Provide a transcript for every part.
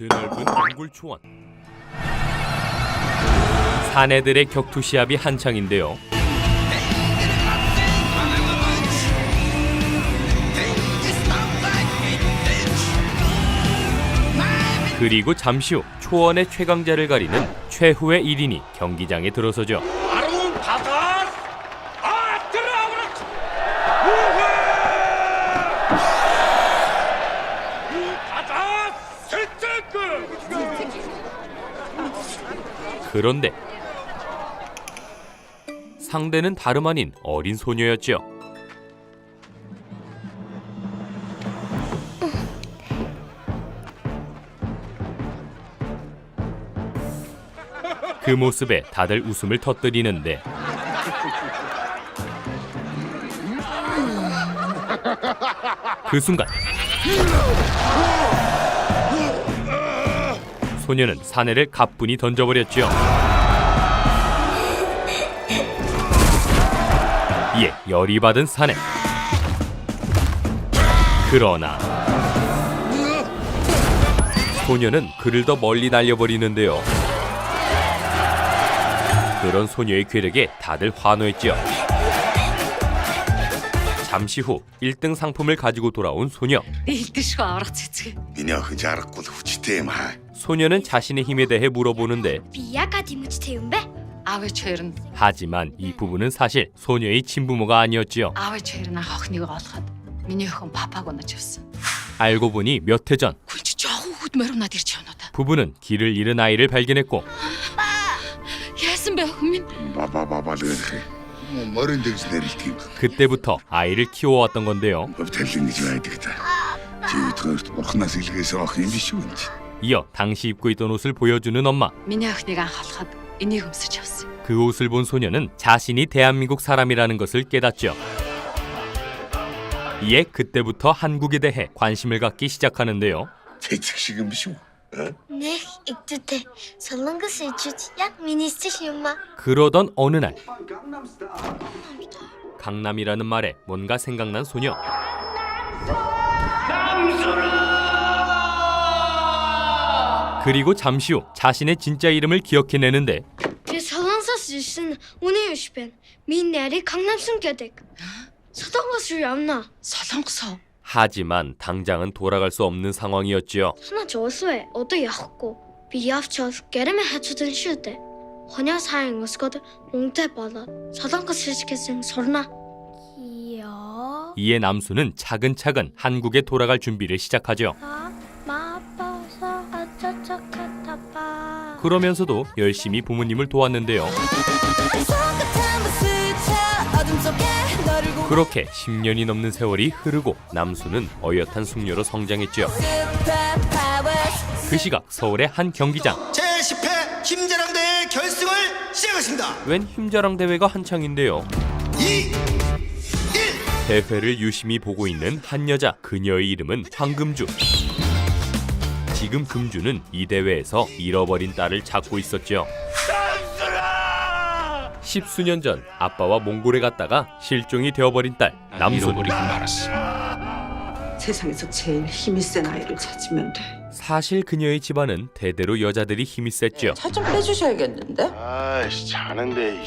드넓은 몽골 초원. 사내들의 격투 시합이 한창인데요. 그리고 잠시 후 초원의 최강자를 가리는 최후의 1인이 경기장에 들어서죠. 그런데 상대는 다름 아닌 어린 소녀였죠. 그 모습에 다들 웃음을 터뜨리는데 그 순간 소녀는 사내를 가뿐히 던져버렸죠. 이에 열이 받은 사내. 그러나 소녀는 그를 더 멀리 날려버리는데요. 그런 소녀의 괴력에 다들 환호했죠. 잠시 후 1등 상품을 가지고 돌아온 소녀. Миний охин жаргахгүй л хүчтэй юм аа. 소녀는 자신의 힘에 대해 물어보는데 Би ягаад юм хүчтэй юм бэ? 아버지 хоёрын 하지만 이 부분은 사실 소녀의 친부모가 아니었지요. 아버지 хоёрын ах охиныг олоход миний охин папаг унаж явсан. 알고 보니 몇 해 전 Хүн чи жоохон хүүд моринад ирж явна да. 부부는 길을 잃은 아이를 발견했고 Яасан бэ охин минь? Баба л гэх юм. Морин дэгс нэрлдэг юм. 그때부터 아이를 키워왔던 건데요. Талин гэж байдаг та. Чи өдгөрт бурхнаас илгээсэн ах юм биш үү? 이어 당시 입고 있던 옷을 보여주는 엄마. Миний охиныг анх олоход энийг өмсөж явсан. 그 옷을 본 소녀는 자신이 대한민국 사람이라는 것을 깨닫죠. 이에 그때부터 한국에 대해 관심을 갖기 시작하는데요. Тэцэг шиг юм биш үү? Нэх игдүүтэй солонгос ичүүд яг миний стил юм аа. 그러던 어느 날 강남이라는 말에 뭔가 생각난 소녀. 그리고 잠시 후 자신의 진짜 이름을 기억해내는데 Би солонгосоос ирсэн үнэн биш байна. Миний нарыг 강남сан гэдэг. Солонгос руу явна. Солонгосоо. 하지만 당장은 돌아갈 수 없는 상황이었지요. Санаач уусвэ. Одоо явахгүй. Би явчвал гэрэмэ хажуудан шүү дээ. Хонио сайн өсгөд үнтэй болоод солонгос хэлжсэн сурна. Яа. 이에 남수는 차근차근 한국에 돌아갈 준비를 시작하죠. 마빠서 아차차카타파. 그러면서도 열심히 부모님을 도왔는데요. 그렇게 10년이 넘는 세월이 흐르고 남수는 어엿한 숙녀로 성장했죠. 그 시각 서울의 한 경기장. 제10회 힘자랑대회 결승을 시작하겠습니다. 웬 힘자랑 대회가 한창인데요. 2, 1. 대회를 유심히 보고 있는 한 여자. 그녀의 이름은 황금주. 지금 금주는 이 대회에서 잃어버린 딸을 찾고 있었죠. 십수년 전 아빠와 몽골에 갔다가 실종이 되어버린 딸 남순. 세상에서 제일 힘이 센 아이를 찾으면 돼. 사실 그녀의 집안은 대대로 여자들이 힘이 셌죠. 살 좀 빼주셔야겠는데? 아이씨 자는데.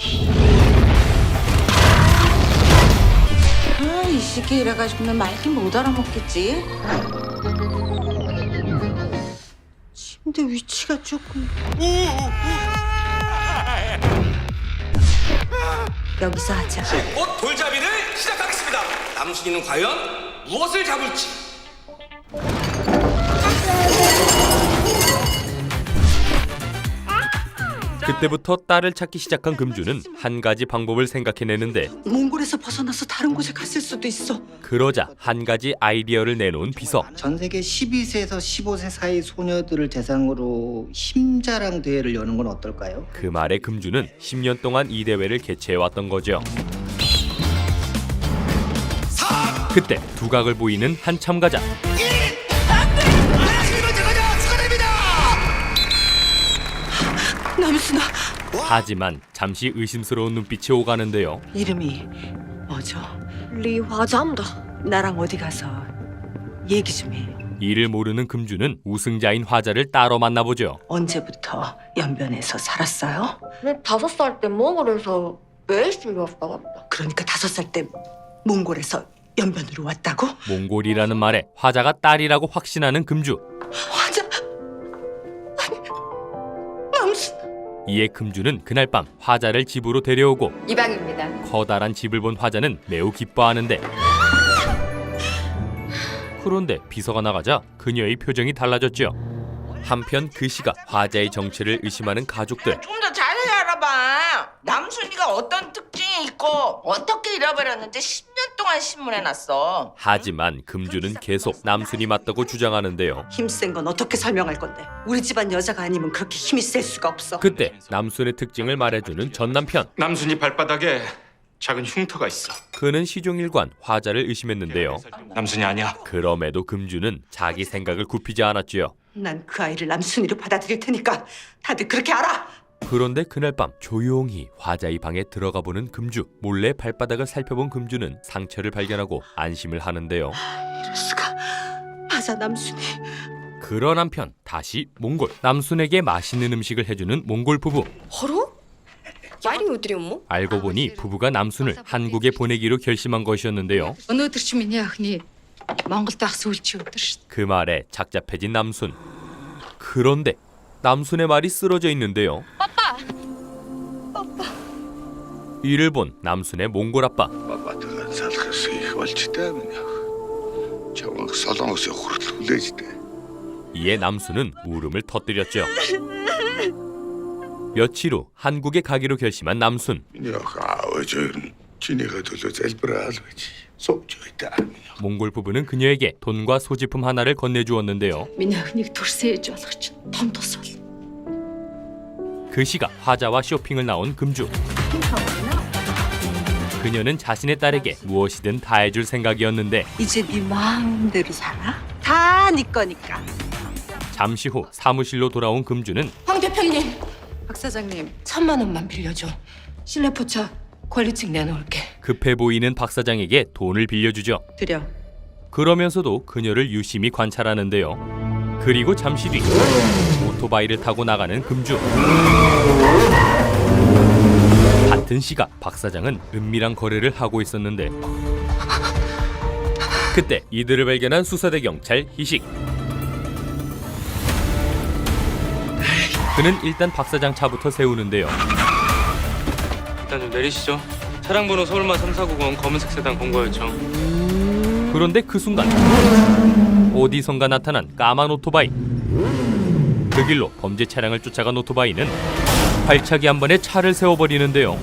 이 시기에 이래가지고는 말긴 못 알아먹겠지. 침대 위치가 조금... 여기서 하자. 곧 돌잡이를 시작하겠습니다. 남순이는 과연 무엇을 잡을지. 그때부터 딸을 찾기 시작한 금주는 한 가지 방법을 생각해내는데 몽골에서 벗어나서 다른 곳에 갔을 수도 있어. 그러자 한 가지 아이디어를 내놓은 비서. 전 세계 12세에서 15세 사이 소녀들을 대상으로 힘자랑 대회를 여는 건 어떨까요? 그 말에 금주는 10년 동안 이 대회를 개최해왔던 거죠. 그때 두각을 보이는 한 참가자. 남순아. 하지만 잠시 의심스러운 눈빛이 오가는데요. 이름이 뭐죠? 리화자입니다. 나랑 어디 가서 얘기 좀 해. 이를 모르는 금주는 우승자인 화자를 따로 만나보죠. 언제부터 연변에서 살았어요? 5살 때 몽골에서 매일씩 왔다 갔다. 그러니까 5살 때 몽골에서 연변으로 왔다고? 몽골이라는 말에 화자가 딸이라고 확신하는 금주. 화자 아니 남순 이에 금주는 그날 밤 화자를 집으로 데려오고 이방입니다. 커다란 집을 본 화자는 매우 기뻐하는데 그런데 비서가 나가자 그녀의 표정이 달라졌죠. 한편 그 시각 화자의 정체를 의심하는 가족들. 좀 더 자세히 알아봐. 남순이가 어떤 특징이 있고 어떻게 잃어버렸는지 10년 동안 신문에 났어. 하지만 금주는 계속 남순이 맞다고 주장하는데요. 힘센 건 어떻게 설명할 건데? 우리 집안 여자가 아니면 그렇게 힘이 셀 수가 없어. 그때 남순의 특징을 말해주는 전 남편. 남순이 발바닥에 작은 흉터가 있어. 그는 시종일관 화자를 의심했는데요. 남순이 아니야. 그럼에도 금주는 자기 생각을 굽히지 않았지요. 난 그 아이를 남순이로 받아들일 테니까 다들 그렇게 알아. 그런데 그날 밤 조용히 화자의 방에 들어가 보는 금주. 몰래 발바닥을 살펴본 금주는 상처를 발견하고 안심을 하는데요. 이럴 수가. 화자 남순이. 그런 한편 다시 몽골. 남순에게 맛있는 음식을 해주는 몽골 부부. 허로? 야리 어디리 뭐? 알고 보니 부부가 남순을 한국에 보내기로 결심한 것이었는데요. Өнөөдөр чи миний охины Монголд байх сүүлчийн өдөр шүү. 그 말에 착잡해진 남순. 그런데 남순의 말이 쓰러져 있는데요. 이를 본 남순의 몽골 아빠. Бабатайгаа салахаас их болж таа минь. Чамайг солонгоос хүртэл хүлээж дээ. 이에 남순은 울음을 터뜨렸죠. 며칠 후 한국에 가기로 결심한 남순. Миний охин аавч хоёр нь чинийхээ төлөө залбираад байж сууж байта. 몽골 부부는 그녀에게 돈과 소지품 하나를 건네주었는데요. Миний охиныг төрсөн ээж болох чинь том тус бол. 그 시각 화자와 쇼핑을 나온 금주. 그녀는 자신의 딸에게 무엇이든 다 해줄 생각이었는데 이제 네 마음대로 살아? 다 네 거니까. 잠시 후 사무실로 돌아온 금주는 황 대표님, 박 사장님. 1,000만 원만 빌려줘. 실내 포차 권리증 내놓을게. 급해 보이는 박 사장에게 돈을 빌려주죠. 드려. 그러면서도 그녀를 유심히 관찰하는데요. 그리고 잠시 뒤 오토바이를 타고 나가는 금주. 같은 시각 박 사장은 은밀한 거래를 하고 있었는데 그때 이들을 발견한 수사대 경찰 희식. 그는 일단 박 사장 차부터 세우는데요. 일단 좀 내리시죠. 차량 번호 서울마 3490 검은색 세단 공고 요청. 그런데 그 순간 어디선가 나타난 까만 오토바이. 그 길로 범죄 차량을 쫓아간 오토바이는 발차기 한 번에 차를 세워버리는데요.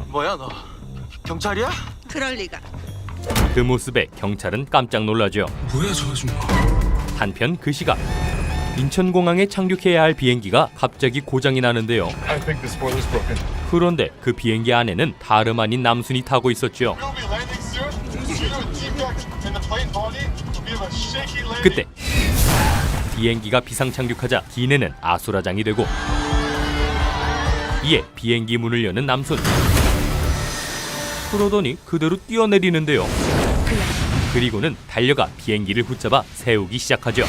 뭐야 너? 경찰이야? 그럴 리가. 그 모습에 경찰은 깜짝 놀라죠. 뭐야 저 아줌마? 한편 그 시각 인천공항에 착륙해야 할 비행기가 갑자기 고장이 나는데요. 그런데 그 비행기 안에는 다름 아닌 남순이 타고 있었죠. 그때 비행기가 비상 착륙하자 기내는 아수라장이 되고 이에 비행기 문을 여는 남순. 그러더니 그대로 뛰어내리는데요. 그리고는 달려가 비행기를 붙잡아 세우기 시작하죠.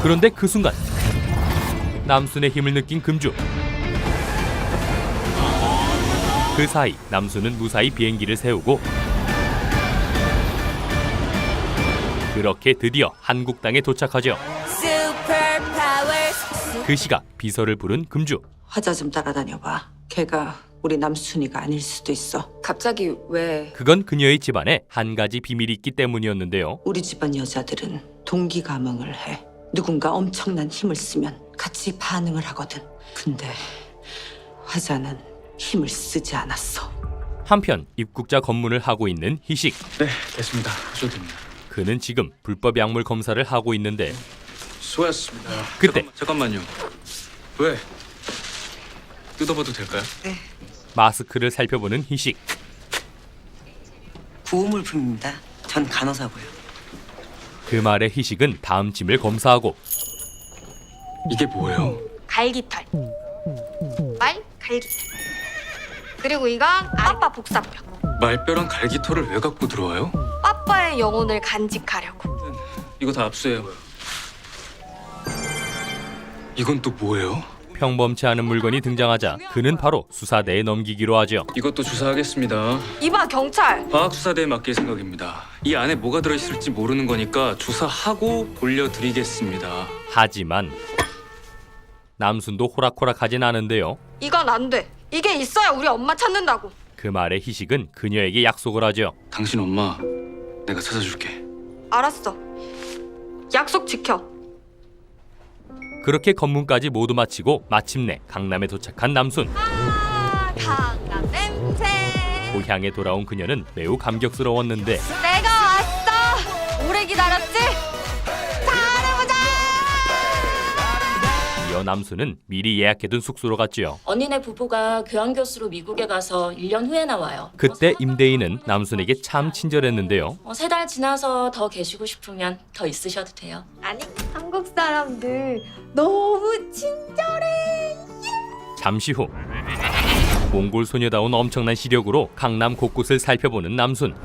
그런데 그 순간 남순의 힘을 느낀 금주. 그 사이 남순은 무사히 비행기를 세우고 그렇게 드디어 한국 땅에 도착하죠. 그 시각 비서를 부른 금주. 화자 좀 따라다녀봐. 걔가 우리 남순이가 아닐 수도 있어. 갑자기 왜? 그건 그녀의 집안에 한 가지 비밀이 있기 때문이었는데요. 우리 집안 여자들은 동기감흥을 해. 누군가 엄청난 힘을 쓰면 같이 반응을 하거든. 근데 화자는 힘을 쓰지 않았어. 한편 입국자 검문을 하고 있는 희식. 네, 됐습니다. 하셔도 됩니다. 그는 지금 불법 약물 검사를 하고 있는데 수고하셨습니다. 그때 잠깐만요. 왜? 뜯어봐도 될까요? 마스크를 살펴보는 희식. 구호물품입니다. 전 간호사고요. 그 말에 희식은 다음 짐을 검사하고 이게 뭐예요? 갈기털. 말 갈기털. 그리고 이건 아빠 복사뼈. 말뼈랑 갈기털을 왜 갖고 들어와요? 빠빠의 영혼을 간직하려고. 이거 다 압수해요. 이건 또 뭐예요? 평범치 않은 물건이 등장하자 그는 바로 수사대에 넘기기로 하죠. 이것도 조사하겠습니다. 이봐 경찰. 과학수사대에 맡길 생각입니다. 이 안에 뭐가 들어있을지 모르는 거니까 조사하고 돌려드리겠습니다. 하지만 남순도 호락호락하진 않은데요. 이건 안 돼. 이게 있어야 우리 엄마 찾는다고. 그 말에 희식은 그녀에게 약속을 하죠. 당신 엄마 내가 찾아줄게. 알았어. 약속 지켜. 그렇게 검문까지 모두 마치고 마침내 강남에 도착한 남순. 강남 냄새. 고향에 돌아온 그녀는 매우 감격스러웠는데 내가 왔어. 오래 기다렸지? 잘해보자. 이어 남순은 미리 예약해둔 숙소로 갔지요. 언니네 부부가 교환교수로 미국에 가서 1년 후에 나와요. 그때 임대인은 남순에게 참 친절했는데요. 3달 지나서 더 계시고 싶으면 더 있으셔도 돼요. 아니 한국 사람들 너무 친절해. 잠시 후 몽골 소녀다운 엄청난 시력으로 강남 곳곳을 살펴보는 남순.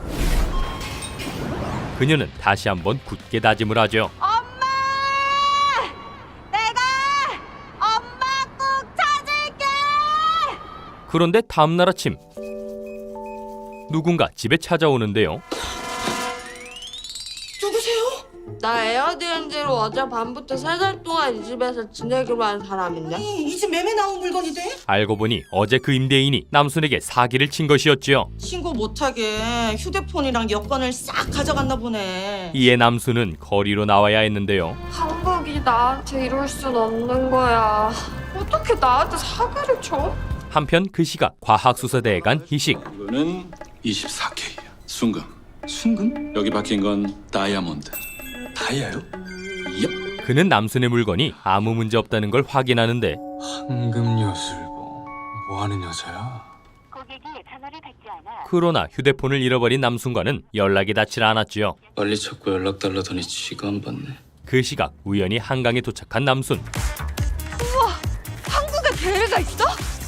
그녀는 다시 한번 굳게 다짐을 하죠. 엄마 꼭 찾을게. 그런데 다음날 아침 누군가 집에 찾아오는데요. 나 에어비앤비로 어젯밤부터 3달 동안 이 집에서 지내기로 한 사람인데? 이 집 매매 나온 물건이 돼? 알고 보니 어제 그 임대인이 남순에게 사기를 친 것이었지요. 신고 못하게 휴대폰이랑 여권을 싹 가져갔나 보네. 이에 남순은 거리로 나와야 했는데요. 한국이 나한테 이럴 순 없는 거야. 어떻게 나한테 사기를 쳐? 한편 그 시각 과학수사대에 간 희식. 이거는 24K야. 순금. 순금? 여기 박힌 건 다이아몬드. 다이아요? 얍. 그는 남순의 물건이 아무 문제 없다는 걸 확인하는데 황금요술봉 뭐하는 여자야? 그러나 휴대폰을 잃어버린 남순과는 연락이 닿질 않았지요. 빨리 찾고 연락 달라더니 지가 안 받네. 그 시각 우연히 한강에 도착한 남순. 한국에 대리가 있어?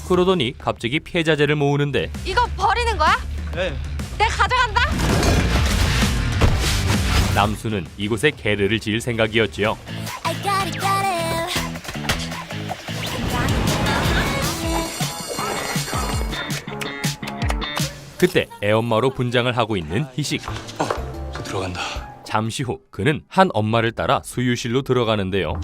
그러더니 갑자기 피해자재를 모으는데 이거 버리는 거야? 네. 내가 가져간다. 남순은 이곳에 게르를 지을 생각이었지요. 그때 애엄마로 분장을 하고 있는 희식. 저 들어간다. 잠시 후 그는 한 엄마를 따라 수유실로 들어가는데요.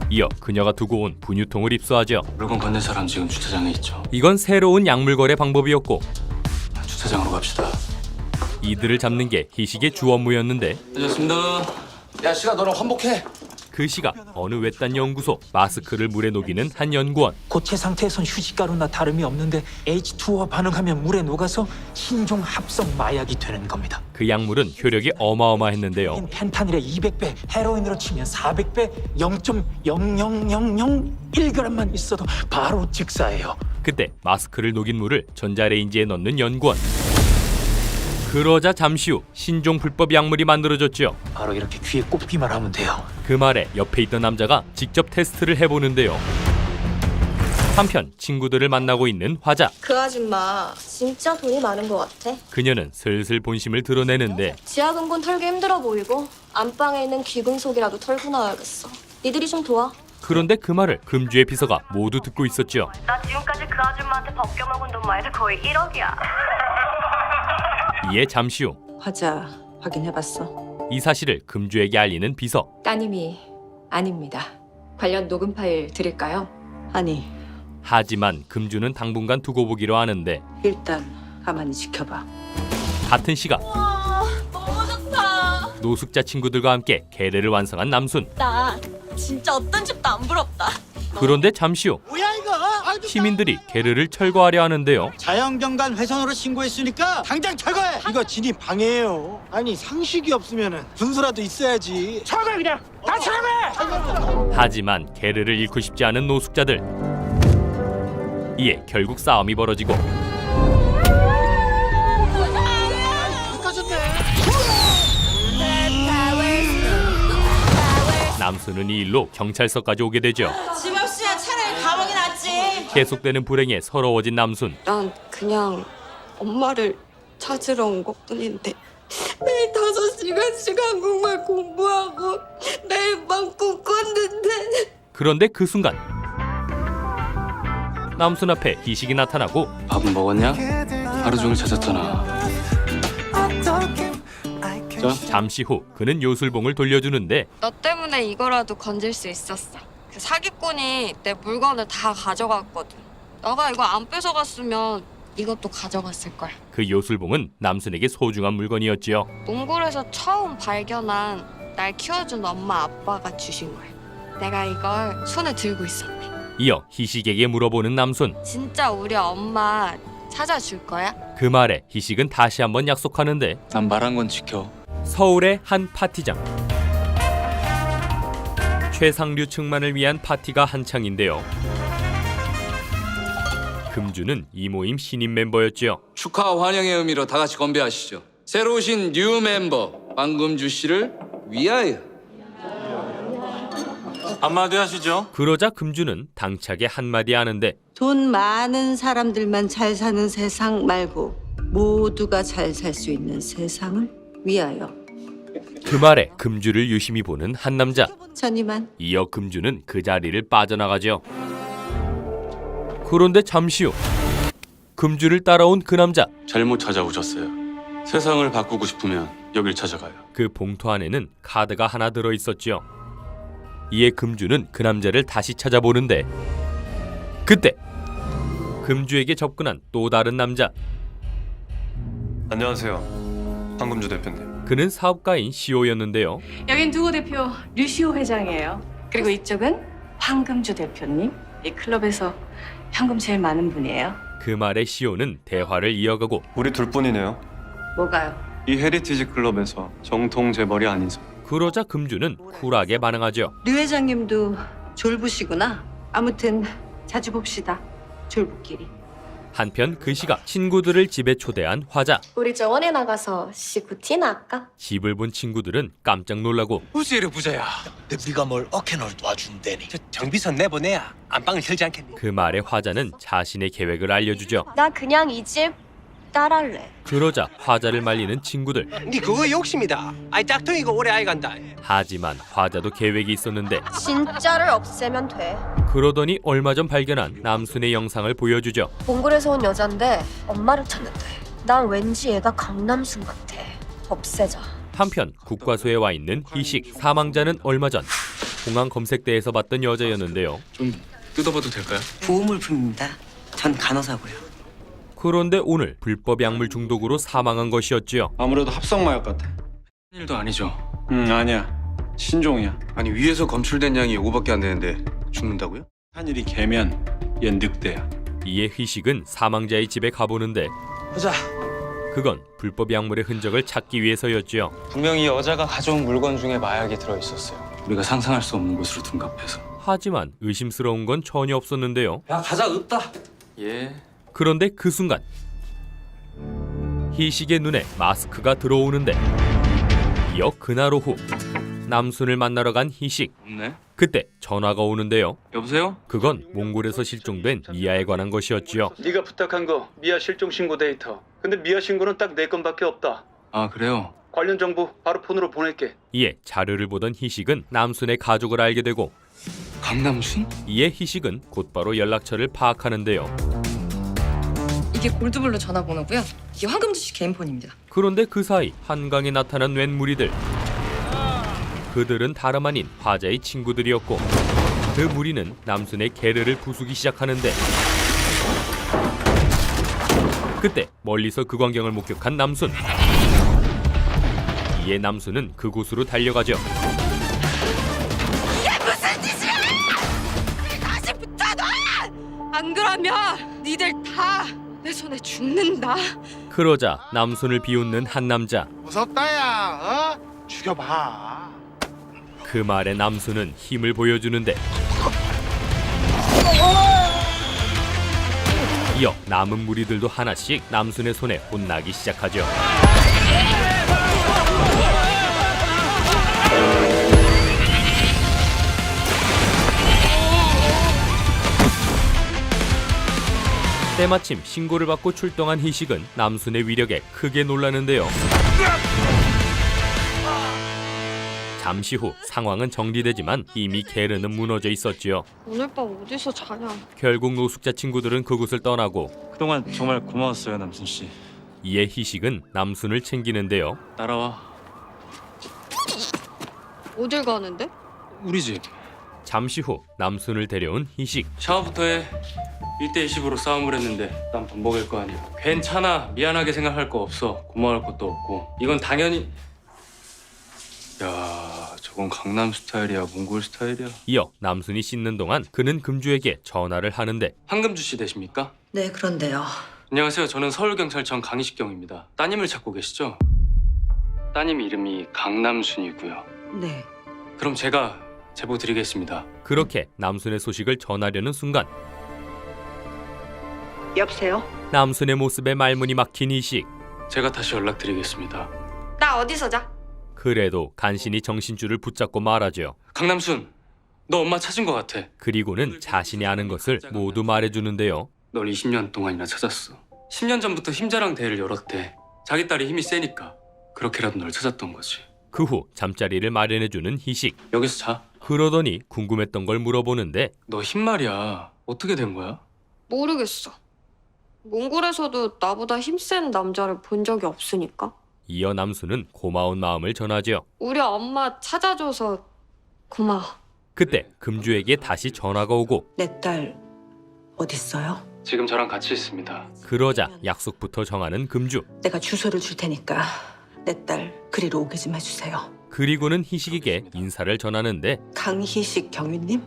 이어 그녀가 두고 온 분유통을 입수하죠. 물건 건넨 사람 지금 주차장에 있죠. 이건 새로운 약물 거래 방법이었고 주차장으로 갑시다. 이들을 잡는 게 희식의 주 업무였는데 늦었습니다. 야, 시가 너랑 환복해. 그 시각 어느 외딴 연구소 마스크를 물에 녹이는 한 연구원. 고체 상태에선 휴지가루나 다름이 없는데 H2와 반응하면 물에 녹아서 신종 합성 마약이 되는 겁니다. 그 약물은 효력이 어마어마했는데요. 펜타닐의 200배, 헤로인으로 치면 400배, 0.00001g만 있어도 바로 즉사예요. 그때 마스크를 녹인 물을 전자레인지에 넣는 연구원. 그러자 잠시 후 신종 불법 약물이 만들어졌죠. 바로 이렇게 귀에 꼽기만 하면 돼요. 그 말에 옆에 있던 남자가 직접 테스트를 해보는데요. 한편 친구들을 만나고 있는 화자. 그 아줌마 진짜 돈이 많은 것 같아. 그녀는 슬슬 본심을 드러내는데 지하금고 털기 힘들어 보이고 안방에 있는 귀금속이라도 털고 나와야겠어. 니들이 좀 도와. 그런데 그 말을 금주의 비서가 모두 듣고 있었죠. 나 지금까지 그 아줌마한테 벗겨먹은 돈만 해도 거의 1억이야. 이에 잠시 후 이 화자 확인해봤어? 사실을 금주에게 알리는 비서. 따님이 아닙니다. 관련 녹음 파일 드릴까요? 아니, 하지만 금주는 당분간 두고 보기로 하는데 일단 가만히 지켜봐. 같은 시각 너무 좋다. 노숙자 친구들과 함께 게레를 완성한 남순. 나 진짜 어떤 집도 안 부럽다. 그런데 잠시 후 뭐야 이거? 시민들이 게르를 철거하려 하는데요. 자연경관 훼손으로 신고했으니까 당장 철거해. 이거 진입 방해예요. 아니 상식이 없으면은 분수라도 있어야지. 철거해 그냥. 다 철거해. 하지만 게르를 잃고 싶지 않은 노숙자들. 이에 결국 싸움이 벌어지고 남순은 이 일로 경찰서까지 오게 되죠. 집 없으면 차라리 감옥이 낫지. 계속되는 불행에 서러워진 남순. 난 그냥 엄마를 찾으러 온 것뿐인데 매일 5시간씩 한국말 공부하고 매일 밤 꿈꿨는데. 그런데 그 순간 남순 앞에 희식이 나타나고 밥은 먹었냐? 하루 종일 찾았잖아. 잠시 후 그는 요술봉을 돌려주는데 너 때문에 이거라도 건질 수 있었어. 그 사기꾼이 내 물건을 다 가져갔거든. 너가 이거 안 뺏어갔으면 이것도 가져갔을 거야. 그 요술봉은 남순에게 소중한 물건이었지요. 몽골에서 처음 발견한 날 키워준 엄마 아빠가 주신 거야. 내가 이걸 손에 들고 있었네. 이어 희식에게 물어보는 남순. 진짜 우리 엄마 찾아줄 거야? 그 말에 희식은 다시 한번 약속하는데 난 말한 건 지켜. 서울의 한 파티장. 최상류 층만을 위한 파티가 한창인데요. 금주는 이 모임 신인 멤버였지요. 축하 환영의 의미로 다 같이 건배하시죠. 새로 오신 뉴 멤버 황금주 씨를 위하여. 한마디 하시죠. 그러자 금주는 당차게 한마디 하는데 돈 많은 사람들만 잘 사는 세상 말고 모두가 잘 살 수 있는 세상을 위하여. 그 말에 금주를 유심히 보는 한 남자. 천이만. 이어 금주는 그 자리를 빠져나가죠. 그런데 잠시 후 금주를 따라온 그 남자. 잘못 찾아오셨어요. 세상을 바꾸고 싶으면 여길 찾아가요. 그 봉투 안에는 카드가 하나 들어있었지요. 이에 금주는 그 남자를 다시 찾아보는데 그때 금주에게 접근한 또 다른 남자. 안녕하세요. 황금주 대표님. 그는 사업가인 시오였는데요. 여긴 두고 대표 류시오 회장이에요. 그리고 이쪽은 황금주 대표님. 이 클럽에서 현금 제일 많은 분이에요. 그 말에 시오는 대화를 이어가고 우리 둘뿐이네요. 뭐가요? 이 헤리티지 클럽에서 정통 재벌이 아닌 선. 그러자 금주는 쿨하게 반응하죠. 류 회장님도 졸부시구나. 아무튼 자주 봅시다. 졸부끼리. 한편 그 시각 친구들을 집에 초대한 화자. 우리 정원에 나가서 시구티나 할까? 집을 본 친구들은 깜짝 놀라고 우지를 부자야. 근데 우리가 뭘 어케널 도와준다니. 저 정비선 내보내야 안방을 털지 않겠니? 그 말에 화자는 자신의 계획을 알려주죠. 나 그냥 이 집 딸할래. 그러자 화자를 말리는 친구들. 니 그거 욕심이다. 아이 짝퉁이가 오래 아이 간다. 하지만 화자도 계획이 있었는데 진짜를 없애면 돼. 그러더니 얼마 전 발견한 남순의 영상을 보여주죠. 몽골에서 온 여잔데 엄마를 찾는데 난 왠지 얘가 강남순 같아. 없애자. 한편 국과수에 와 있는 희식. 사망자는 얼마 전 공항 검색대에서 봤던 여자였는데요. 좀 뜯어봐도 될까요? 보호물품입니다. 전 간호사고요. 그런데 오늘 불법 약물 중독으로 사망한 것이었지요. 아무래도 합성 마약 같아. 일도 아니죠. 아니야. 신종이야. 아니 위에서 검출된 양이 요거밖에 안 되는데 죽는다고요? 한일이 개면 얜 늑대야. 이에 희식은 사망자의 집에 가보는데 보자. 그건 불법 약물의 흔적을 찾기 위해서였지요. 분명히 여자가 가져온 물건 중에 마약이 들어있었어요. 우리가 상상할 수 없는 곳으로 둔갑해서. 하지만 의심스러운 건 전혀 없었는데요. 야 가자 없다. 예. 그런데 그 순간 희식의 눈에 마스크가 들어오는데 이어 그날 오후 남순을 만나러 간 희식. 없네. 그때 전화가 오는데요. 여보세요? 그건 몽골에서 실종된 미아에 관한 것이었지요. 네가 부탁한 거 미아 실종 신고 데이터. 근데 미아 신고는 딱 4건밖에 없다. 아 그래요? 관련 정보 바로 폰으로 보낼게. 이에 자료를 보던 희식은 남순의 가족을 알게 되고 강남순? 이에 희식은 곧바로 연락처를 파악하는데요. 이게 골드블루 전화번호고요. 이게 황금주 씨 개인 폰입니다. 그런데 그 사이 한강에 나타난 웬 무리들. 그들은 다름 아닌 화자의 친구들이었고 그 무리는 남순의 게르를 부수기 시작하는데 그때 멀리서 그 광경을 목격한 남순. 이에 남순은 그곳으로 달려가죠. 이게 무슨 짓이야! 우리 다시 붙여놔! 안 그러면 니들 다 내 손에 죽는다. 그러자 남순을 비웃는 한 남자. 무섭다야. 죽여봐. 그 말에 남순은 힘을 보여주는데 이어 남은 무리들도 하나씩 남순의 손에 혼나기 시작하죠. 때마침 신고를 받고 출동한 희식은 남순의 위력에 크게 놀라는데요. 잠시 후 상황은 정리되지만 이미 게르는 무너져 있었지요. 오늘 밤 어디서 자냐? 결국 노숙자 친구들은 그곳을 떠나고 그동안 정말 고마웠어요, 남순 씨. 이에 희식은 남순을 챙기는데요. 따라와. 어딜 가는데? 우리 집. 잠시 후 남순을 데려온 희식. 샤워부터 해. 1대20으로 싸움을 했는데 난 돈 먹일 거 아니야. 괜찮아. 미안하게 생각할 거 없어. 고마울 것도 없고. 이건 당연히... 야, 저건 강남 스타일이야, 몽골 스타일이야. 이어 남순이 씻는 동안 그는 금주에게 전화를 하는데 황금주 씨 되십니까? 네, 그런데요. 안녕하세요. 저는 서울경찰청 강희식경입니다. 따님을 찾고 계시죠? 따님 이름이 강남순이고요. 네. 그럼 제가 제보 드리겠습니다. 그렇게 남순의 소식을 전하려는 순간 여보세요? 남순의 모습에 말문이 막힌 희식. 제가 다시 연락드리겠습니다. 나 어디서 자? 그래도 간신히 정신줄을 붙잡고 말하죠. 강남순, 너 엄마 찾은 것 같아. 그리고는 자신이 아는 것을 모두 말해주는데요. 널 20년 동안이나 찾았어. 10년 전부터 힘자랑 대회를 열었대. 자기 딸이 힘이 세니까 그렇게라도 널 찾았던 거지. 그 후 잠자리를 마련해주는 희식. 여기서 자. 그러더니 궁금했던 걸 물어보는데 너 힘 말이야. 어떻게 된 거야? 모르겠어. 몽골에서도 나보다 힘센 남자를 본 적이 없으니까. 이어 남순은 고마운 마음을 전하죠. 우리 엄마 찾아줘서 고마워. 그때 금주에게 다시 전화가 오고 내 딸 어딨어요? 지금 저랑 같이 있습니다. 그러자 약속부터 정하는 금주. 내가 주소를 줄 테니까 내 딸 그리로 오게 좀 해주세요. 그리고는 희식에게 인사를 전하는데 강희식 경위님,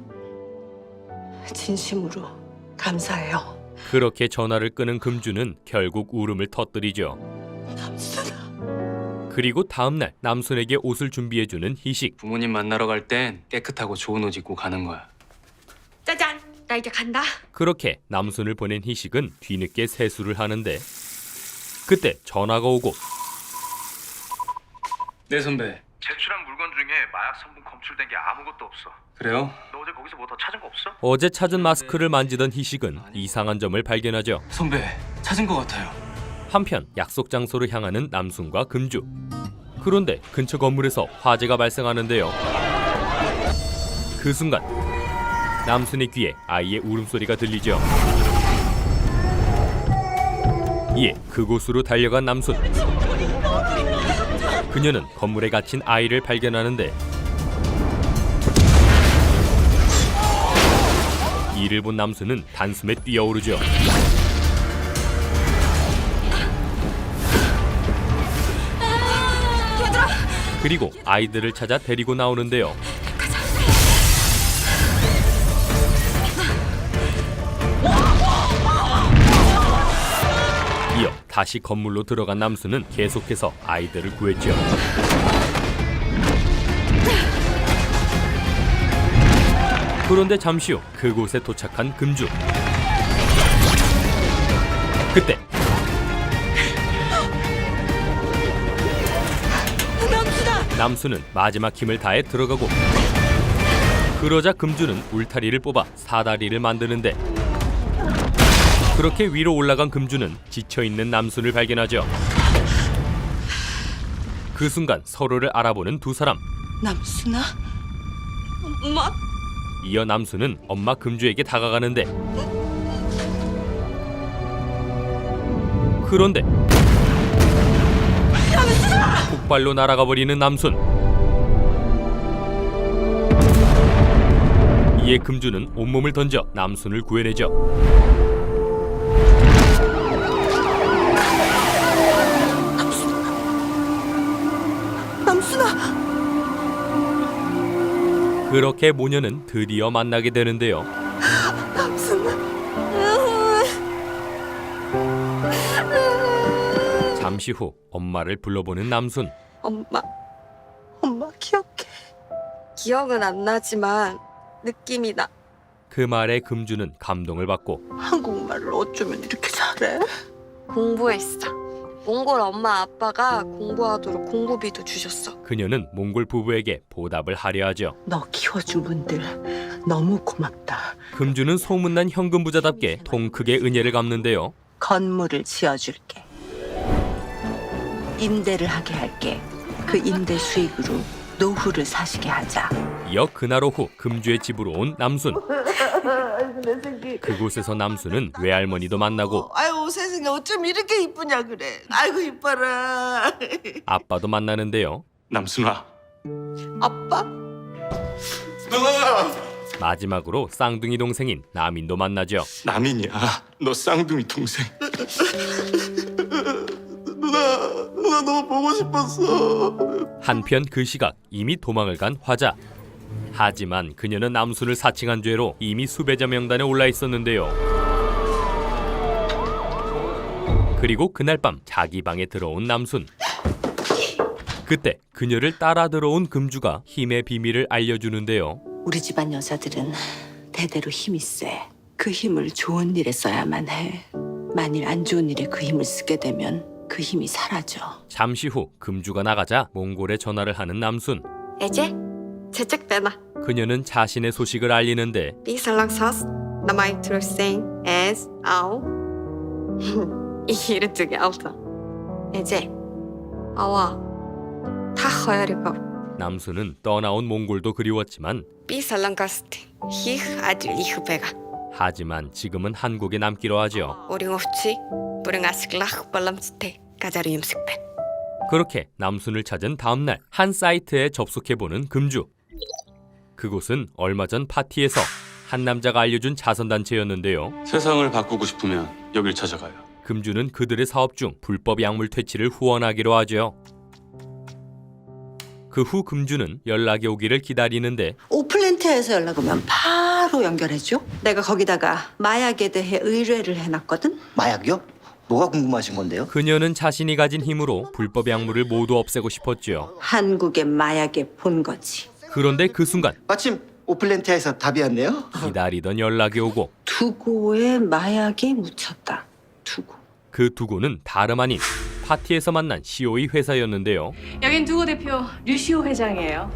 진심으로 감사해요. 그렇게 전화를 끊은 금주는 결국 울음을 터뜨리죠. 남순아. 그리고 다음날 남순에게 옷을 준비해주는 희식. 부모님 만나러 갈 땐 깨끗하고 좋은 옷 입고 가는 거야. 짜잔! 나 이제 간다. 그렇게 남순을 보낸 희식은 뒤늦게 세수를 하는데 그때 전화가 오고 네 선배. 제출한 물건 중에 마약 성분 검출된 게 아무것도 없어. 그래요? 너 어제 거기서 뭐 더 찾은 거 없어? 어제 찾은 마스크를 만지던 희식은 이상한 점을 발견하죠. 선배, 찾은 것 같아요. 한편 약속 장소로 향하는 남순과 금주. 그런데 근처 건물에서 화재가 발생하는데요. 그 순간 남순의 귀에 아이의 울음소리가 들리죠. 이에 그곳으로 달려간 남순. 그녀는 건물에 갇힌 아이를 발견하는데 이를 본 남순은 단숨에 뛰어오르죠. 그리고 아이들을 찾아 데리고 나오는데요. 이어 다시 건물로 들어간 남순은 계속해서 아이들을 구했죠. 그런데 잠시 후 그곳에 도착한 금주. 그때 남순은 마지막 힘을 다해 들어가고 그러자 금주는 울타리를 뽑아 사다리를 만드는데 그렇게 위로 올라간 금주는 지쳐있는 남순을 발견하죠. 그 순간 서로를 알아보는 두 사람. 남순아? 엄마? 이어 남순은 엄마 금주에게 다가가는데 그런데 폭발로 날아가 버리는 남순. 이에 금주는 온몸을 던져 남순을 구해내죠. 남순아! 그렇게 모녀는 드디어 만나게 되는데요. 잠시 후 엄마를 불러보는 남순. 엄마 기억해. 기억은 안 나지만 느낌이 나. 그 말에 금주는 감동을 받고 한국말을 어쩌면 이렇게 잘해? 공부했어. 몽골 엄마 아빠가 공부하도록 공부비도 주셨어. 그녀는 몽골 부부에게 보답을 하려 하죠. 너 키워준 분들 너무 고맙다. 금주는 소문난 현금 부자답게 통 크게 은혜를 갚는데요. 건물을 지어줄게. 임대를 하게 할게. 그 임대 수익으로 노후를 사시게 하자. 이어 그날 오후 금주의 집으로 온 남순. 그곳에서 남순은 외할머니도 만나고 아유 세상에 어쩜 이렇게 이쁘냐 그래. 아이고 이뻐라. 아빠도 만나는데요. 남순아. 아빠? 마지막으로 쌍둥이 동생인 남인도 만나죠. 남인이야. 너 쌍둥이 동생. 누나 너무 보고 싶었어. 한편 그 시각 이미 도망을 간 화자. 하지만 그녀는 남순을 사칭한 죄로 이미 수배자 명단에 올라 있었는데요. 그리고 그날 밤 자기 방에 들어온 남순. 그때 그녀를 따라 들어온 금주가 힘의 비밀을 알려주는데요. 우리 집안 여자들은 대대로 힘이 세. 그 힘을 좋은 일에 써야만 해. 만일 안 좋은 일에 그 힘을 쓰게 되면 그 힘이 사라져. 잠시 후 금주가 나가자 몽골에 전화를 하는 남순. 이제 제작 되나? 그녀는 자신의 소식을 알리는데 비살랑사스 남아이 트루생 에스 아우 이히르 쪽에 아우다. 이제 아와 다 허야리가. 남순은 떠나온 몽골도 그리웠지만 비살랑가스티 히흐 아들 이흐베가. 하지만 지금은 한국에 남기로 하죠. 우리 없지 우리 아식락 발람스테 가자리 임식배. 그렇게 남순을 찾은 다음 날 한 사이트에 접속해보는 금주. 그곳은 얼마 전 파티에서 한 남자가 알려준 자선단체였는데요. 세상을 바꾸고 싶으면 여길 찾아가요. 금주는 그들의 사업 중 불법 약물 퇴치를 후원하기로 하죠. 그 후 금주는 연락이 오기를 기다리는데 오플랜트에서 연락 오면 바로 연결해줘. 내가 거기다가 마약에 대해 의뢰를 해놨거든. 마약이요? 뭐가 궁금하신 건데요? 그녀는 자신이 가진 힘으로 불법 약물을 모두 없애고 싶었죠. 한국의 마약의 본거지. 그런데 그 순간 마침 오플랜트에서 답이 왔네요. 기다리던 연락이 오고 두고에 마약이 묻혔다. 두고. 그 두고는 다름 아닌 파티에서 만난 시오의 회사였는데요. 여긴 두고 대표 류시오 회장이에요.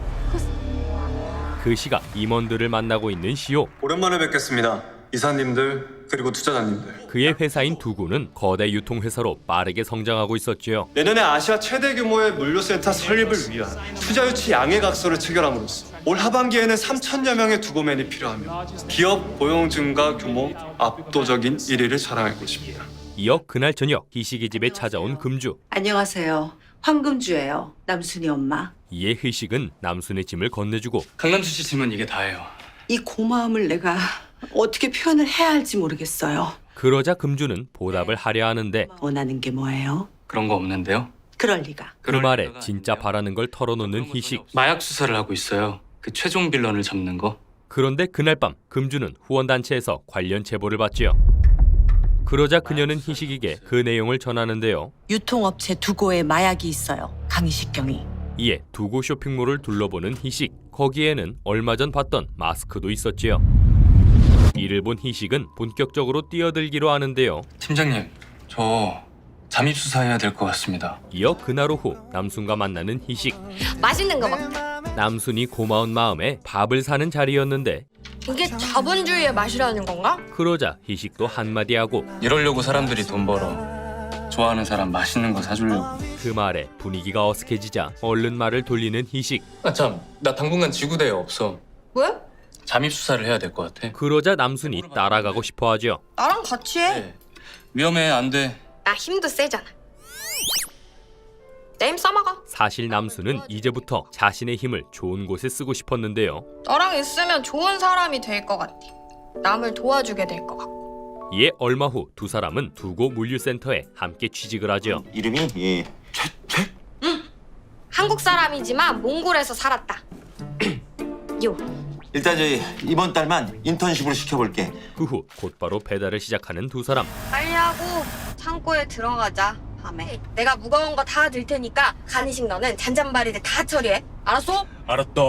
그 시각 임원들을 만나고 있는 시오. 오랜만에 뵙겠습니다. 이사님들 그리고 투자자님들. 그의 회사인 두고는 거대 유통회사로 빠르게 성장하고 있었죠. 내년에 아시아 최대 규모의 물류센터 설립을 위한 투자 유치 양해각서를 체결함으로써 올 하반기에는 3천여 명의 두고맨이 필요하며 기업 고용 증가 규모 압도적인 1위를 자랑할 것입니다. 이어 그날 저녁 희식의 집에 찾아온 금주. 안녕하세요. 황금주예요. 남순이 엄마. 이에 희식은 남순의 짐을 건네주고 강남수 씨 짐은 이게 다예요. 이 고마움을 내가 어떻게 표현을 해야 할지 모르겠어요. 그러자 금주는 보답을 하려 하는데 원하는 게 뭐예요? 그런 거 없는데요. 그럴 리가. 그 말에 진짜 바라는 걸 털어놓는 희식. 마약 수사를 하고 있어요. 그 최종 빌런을 잡는 거. 그런데 그날 밤 금주는 후원단체에서 관련 제보를 받지요. 그러자 그녀는 희식에게 그 내용을 전하는데요. 유통업체 두고에 마약이 있어요. 강희식경이. 이에 두고 쇼핑몰을 둘러보는 희식. 거기에는 얼마 전 봤던 마스크도 있었지요. 이를 본 희식은 본격적으로 뛰어들기로 하는데요. 팀장님, 저 잠입 수사해야 될 것 같습니다. 이어 그날 오후 남순과 만나는 희식. 맛있는 거 먹자. 남순이 고마운 마음에 밥을 사는 자리였는데 이게 자본주의의 맛이라는 건가? 그러자 희식도 한마디 하고 이러려고 사람들이 돈 벌어. 좋아하는 사람 맛있는 거 사주려고. 그 말에 분위기가 어색해지자 얼른 말을 돌리는 희식. 아 참, 나 당분간 지구대에 없어. 왜? 잠입 수사를 해야 될 것 같아. 그러자 남순이 따라가고 싶어 하죠. 나랑 같이 해. 네. 위험해, 안 돼. 나 힘도 세잖아. 내 힘 써먹어. 사실 남순은 이제부터 자신의 힘을 좋은 곳에 쓰고 싶었는데요. 너랑 있으면 좋은 사람이 될 것 같아. 남을 도와주게 될 것 같고. 이에 얼마 후 두 사람은 두고 물류센터에 함께 취직을 하죠. 이름이 한국 사람이지만 몽골에서 살았다. 요. 일단 저희 이번 달만 인턴십으로 시켜볼게. 그 후 곧바로 배달을 시작하는 두 사람. 빨리 하고 창고에 들어가자. 밤에 내가 무거운 거 다 들 테니까 간이식 너는 잔잔바리를 다 처리해. 알았어? 알았다.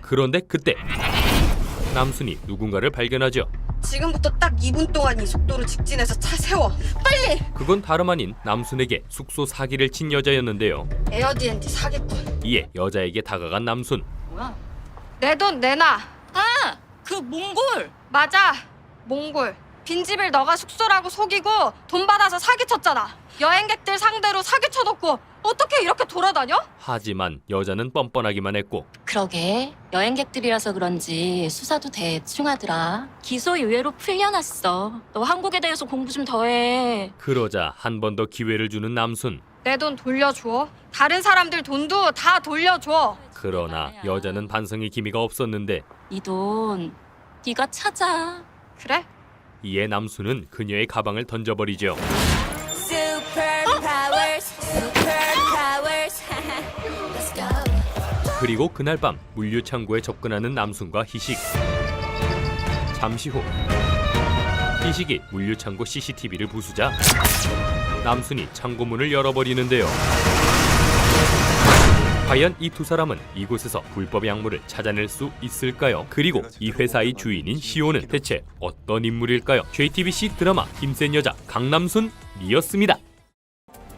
그런데 그때 남순이 누군가를 발견하죠. 지금부터 딱 2분 동안 이 속도로 직진해서 차 세워. 빨리! 그건 다름 아닌 남순에게 숙소 사기를 친 여자였는데요. 에어DND 사기꾼. 이에 여자에게 다가간 남순. 내 돈 내놔. 그 몽골. 맞아, 몽골. 빈집을 너가 숙소라고 속이고 돈 받아서 사기쳤잖아. 여행객들 상대로 사기쳐놓고 어떻게 이렇게 돌아다녀? 하지만 여자는 뻔뻔하기만 했고 그러게 여행객들이라서 그런지 수사도 대충 하더라. 기소 의외로 풀려났어. 너 한국에 대해서 공부 좀 더 해. 그러자 한 번 더 기회를 주는 남순. 내 돈 돌려줘. 다른 사람들 돈도 다 돌려줘. 그러나 여자는 반성의 기미가 없었는데 이 돈 네가 찾아. 그래? 이에 남순은 그녀의 가방을 던져버리죠. 그리고 그날 밤 물류창고에 접근하는 남순과 희식. 잠시 후 희식이 물류창고 CCTV를 부수자 남순이 창고문을 열어버리는데요. 과연 이 두 사람은 이곳에서 불법 약물을 찾아낼 수 있을까요? 그리고 이 회사의 주인인 시오는 대체 어떤 인물일까요? JTBC 드라마 힘센 여자 강남순이었습니다.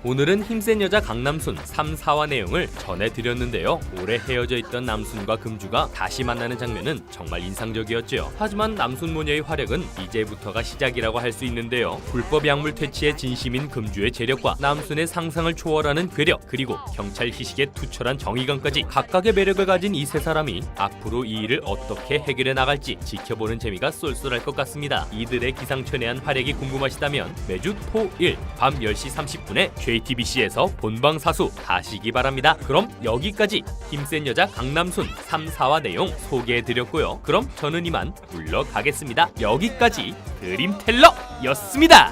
오늘은 힘센 여자 강남순 3, 4화 내용을 전해드렸는데요. 오래 헤어져 있던 남순과 금주가 다시 만나는 장면은 정말 인상적이었죠. 하지만 남순 모녀의 활약은 이제부터가 시작이라고 할 수 있는데요. 불법 약물 퇴치에 진심인 금주의 재력과 남순의 상상을 초월하는 괴력, 그리고 경찰 희식의 투철한 정의감까지 각각의 매력을 가진 이 세 사람이 앞으로 이 일을 어떻게 해결해 나갈지 지켜보는 재미가 쏠쏠할 것 같습니다. 이들의 기상천외한 활약이 궁금하시다면 매주 토, 일 밤 10시 30분에 JTBC에서 본방사수 가시기 바랍니다. 그럼 여기까지 힘센 여자 강남순 3, 4화 내용 소개해드렸고요. 그럼 저는 이만 물러가겠습니다. 여기까지 드림텔러였습니다.